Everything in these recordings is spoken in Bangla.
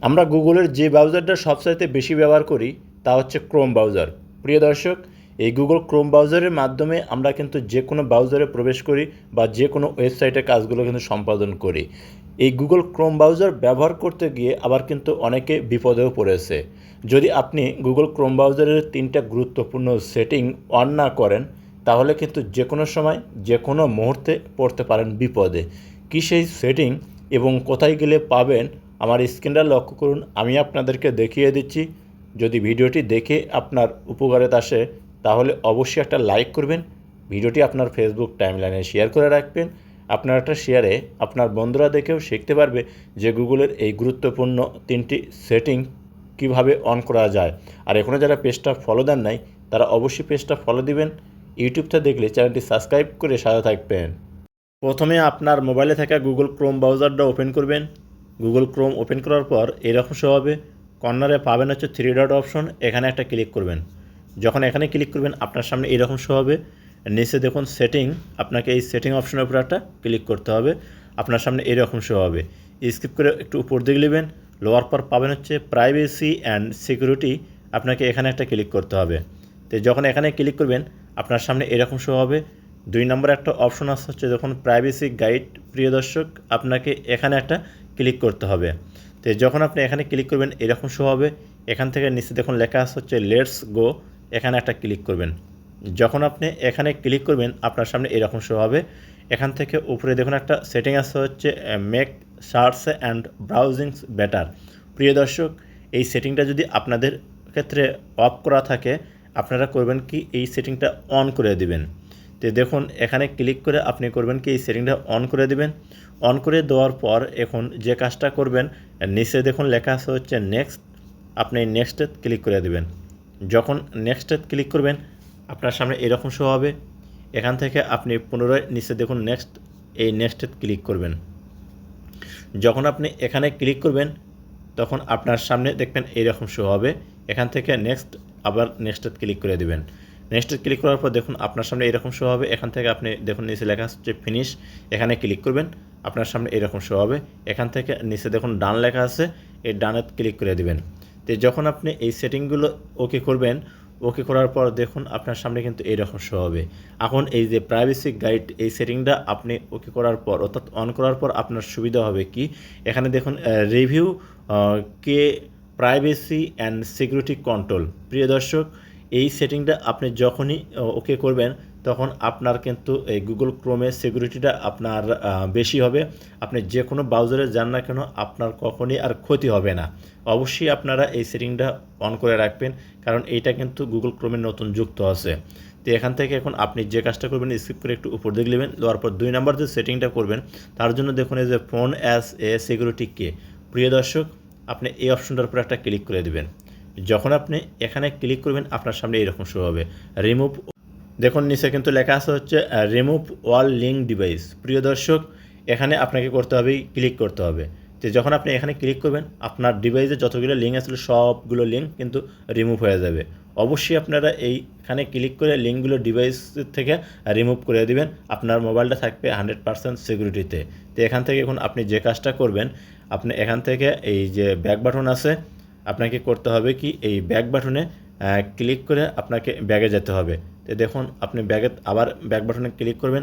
আমরা গুগলের যে ব্রাউজারটা সবচাইতে বেশি ব্যবহার করি তা হচ্ছে ক্রোম ব্রাউজার। প্রিয় দর্শক, এই গুগল ক্রোম ব্রাউজারের মাধ্যমে আমরা কিন্তু যে কোনো ব্রাউজারে প্রবেশ করি বা যে কোনো ওয়েবসাইটে কাজগুলো কিন্তু সম্পাদন করি। এই গুগল ক্রোম ব্রাউজার ব্যবহার করতে গিয়ে আবার কিন্তু অনেকে বিপদেও পড়েছে। যদি আপনি গুগল ক্রোম ব্রাউজারের 3টা গুরুত্বপূর্ণ সেটিং অন না করেন, তাহলে কিন্তু যে কোনো সময় যে কোনো মুহূর্তে পড়তে পারেন বিপদে। কী সেই সেটিং এবং কোথায় গেলে পাবেন, আমার স্ক্রিনটা লক্ষ্য করুন, আমি আপনাদেরকে দেখিয়ে দিচ্ছি। যদি ভিডিওটি দেখে আপনার উপকারে আসে তাহলে অবশ্যই একটা লাইক করবেন, ভিডিওটি আপনার ফেসবুক টাইমলাইনে শেয়ার করে রাখবেন। আপনার একটা শেয়ারে আপনার বন্ধুরা দেখেও শিখতে পারবে যে গুগলের এই গুরুত্বপূর্ণ 3টি সেটিং কিভাবে অন করা যায়। আর এখনও যারা পেজটা ফলো দেন নাই তারা অবশ্যই পেজটা ফলো দিবেন। ইউটিউবটা দেখলে চ্যানেলটি সাবস্ক্রাইব করে সাথে থাকবেন। প্রথমে আপনার মোবাইলে থাকা গুগল ক্রোম ব্রাউজারটা ওপেন করবেন। গুগল ক্রোম ওপেন করার পর এরকম শো হবে, কর্নারে পাবেন হচ্ছে 3 ডট অপশন, এখানে একটা ক্লিক করবেন। যখন এখানে ক্লিক করবেন আপনার সামনে এরকম শো হবে। নিচে দেখুন সেটিং, আপনাকে এই সেটিং অপশনের উপর একটা ক্লিক করতে হবে। আপনার সামনে এরকম শো হবে, স্কিপ করে একটু উপর দিকে নেবেন। লোয়ার পর পাবেন হচ্ছে প্রাইভেসি অ্যান্ড সিকিউরিটি, আপনাকে এখানে একটা ক্লিক করতে হবে। তো যখন এখানে ক্লিক করবেন আপনার সামনে এরকম শো হবে। 2 নম্বরে একটা অপশন আসছে হচ্ছে যখন প্রাইভেসি গাইড। প্রিয় দর্শক, আপনাকে এখানে একটা ক্লিক করতে হবে। তো যখন আপনি এখানে ক্লিক করবেন এরকম শো হবে। এখান থেকে নিচে দেখুন লেখা আসছে হচ্ছে লেটস গো, এখানে একটা ক্লিক করবেন। যখন আপনি এখানে ক্লিক করবেন আপনার সামনে এরকম শো হবে। এখান থেকে উপরে দেখুন একটা সেটিং আসছে হচ্ছে make search and browsing better. প্রিয় দর্শক, এই সেটিংটা যদি আপনাদের ক্ষেত্রে অফ করা থাকে আপনারা করবেন কি, এই সেটিংটা অন করে দিবেন। তো দেখুন এখানে ক্লিক করে আপনি করবেন কি, এই সেটিংটা অন করে দিবেন। অন করে দেওয়ার পর এখন যে কাজটা করবেন, নিচে দেখুন লেখা আছে হচ্ছে নেক্সট, আপনি নেক্সটে ক্লিক করে দিবেন। যখন নেক্সটে ক্লিক করবেন আপনার সামনে এরকম শো হবে। এখান থেকে আপনি পুনরায় নিচে দেখুন নেক্সট, এই নেক্সটে ক্লিক করবেন। যখন আপনি এখানে ক্লিক করবেন তখন আপনার সামনে দেখবেন এইরকম শো হবে। এখান থেকে নেক্সট, আবার নেক্সটে ক্লিক করে দিবেন। নেক্সটে ক্লিক করার পর দেখুন আপনার সামনে এরকম শো হবে। এখান থেকে আপনি দেখুন নিচে লেখা হচ্ছে ফিনিশ, এখানে ক্লিক করবেন। আপনার সামনে এরকম শো হবে। এখান থেকে নিচে দেখুন ডান লেখা আছে, এই ডানে ক্লিক করে দিবেন। তো যখন আপনি এই সেটিংগুলো ওকে করবেন, ওকে করার পর দেখুন আপনার সামনে কিন্তু এইরকম শো হবে। এখন এই যে প্রাইভেসি গাইড, এই সেটিংটা আপনি ওকে করার পর অর্থাৎ অন করার পর আপনার সুবিধা হবে কি, এখানে দেখুন review K privacy and security control. প্রিয় দর্শক, এই সেটিংটা আপনি যখনই ওকে করবেন তখন আপনার কিন্তু এই গুগল ক্রোমের সিকিউরিটিটা আপনার বেশি হবে। আপনি যে কোনো ব্রাউজারে যান না কেন আপনার কখনই আর ক্ষতি হবে না। অবশ্যই আপনারা এই সেটিংটা অন করে রাখবেন, কারণ এইটা কিন্তু গুগল ক্রোমের নতুন যুক্ত আছে। তো এখান থেকে এখন আপনি যে কাজটা করবেন স্কিপ করে একটু উপর দিকে নেবেন। দেওয়ার পর 2 নম্বর যে সেটিংটা করবেন তার জন্য দেখুন এই যে ফোন অ্যাজ এ সিকিউরিটি কে। প্রিয় দর্শক, আপনি এই অপশনটার উপর একটা ক্লিক করে দেবেন। যখন আপনি এখানে ক্লিক করবেন আপনার সামনে এরকম শো হবে রিমুভ, দেখুন নিচে কিন্তু লেখা আছে হচ্ছে রিমুভ অল লিঙ্ক ডিভাইস। প্রিয় দর্শক, এখানে আপনাকে করতে হবে, ক্লিক করতে হবে। তো যখন আপনি এখানে ক্লিক করবেন আপনার ডিভাইসে যতগুলো লিঙ্ক আসলে সবগুলো লিঙ্ক কিন্তু রিমুভ হয়ে যাবে। অবশ্যই আপনারা এইখানে ক্লিক করে লিঙ্কগুলো ডিভাইস থেকে রিমুভ করে দিবেন, আপনার মোবাইলটা থাকবে 100% সিকিউরিটিতে। তো এখান থেকে এখন আপনি যে কাজটা করবেন, আপনি এখান থেকে এই যে ব্যাক বাটন আছে, আপনাকে করতে হবে কি, এই ব্যাক বাটনে ক্লিক করে আপনাকে ব্যাগে যেতে হবে। তো দেখুন আপনি আবার ব্যাক বাটনে ক্লিক করবেন।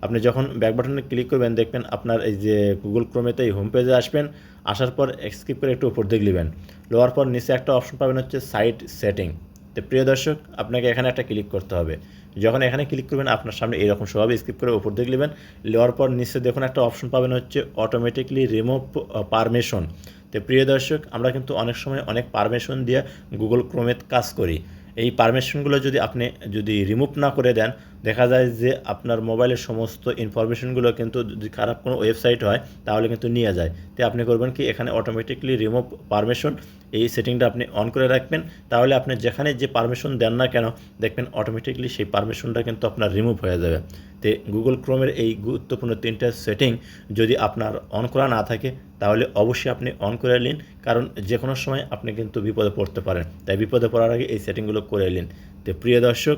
আপনি যখন ব্যাক বাটনে ক্লিক করবেন দেখবেন আপনার এই যে গুগল ক্রোমেতে এই হোম পেজে আসবেন। আসার পর স্কিপ করে একটু উপর দিকে নেবেন। নেওয়ার পর নিচে একটা অপশন পাবেন হচ্ছে সাইট সেটিং। তো প্রিয় দর্শক, আপনাকে এখানে একটা ক্লিক করতে হবে। যখন এখানে ক্লিক করবেন আপনার সামনে এইরকম শো হবে, স্কিপ করে উপর দিকে নেবেন। নেওয়ার পর নিচে দেখুন একটা অপশন পাবেন হচ্ছে অটোমেটিকলি রিমুভ পারমিশন। তো প্রিয় দর্শক, আমরা কিন্তু অনেক সময় অনেক পারমিশন দিয়ে গুগল ক্রোমে কাজ করি। এই পারমিশনগুলো যদি রিমুভ না করে দেন, দেখা যায় যে আপনার মোবাইলের সমস্ত ইনফরমেশনগুলো কিন্তু যদি খারাপ কোনো ওয়েবসাইট হয় তাহলে কিন্তু নিয়ে যায়। তো আপনি করবেন কি, এখানে অটোমেটিকলি রিমুভ পারমিশন, এই সেটিংটা আপনি অন করে রাখবেন। তাহলে আপনি যেখানে যে পারমিশন দেন না কেন দেখবেন অটোমেটিকলি সেই পারমিশনটা কিন্তু আপনার রিমুভ হয়ে যাবে। তো গুগল ক্রোমের এই গুরুত্বপূর্ণ 3টা সেটিং যদি আপনার অন করা না থাকে তাহলে অবশ্যই আপনি অন করে নিন, কারণ যে কোনো সময় আপনি কিন্তু বিপদে পড়তে পারেন। তাই বিপদে পড়ার আগে এই সেটিংগুলো করে নিন। তো প্রিয় দর্শক,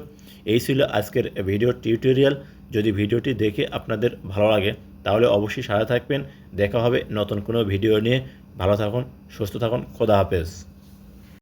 এই ছিল আজকের ভিডিও টিউটোরিয়াল। যদি ভিডিওটি দেখে আপনাদের ভালো লাগে তাহলে অবশ্যই সাথে থাকবেন। দেখা হবে নতুন কোনো ভিডিও নিয়ে। ভালো থাকুন, সুস্থ থাকুন, খোদা হাফেজ।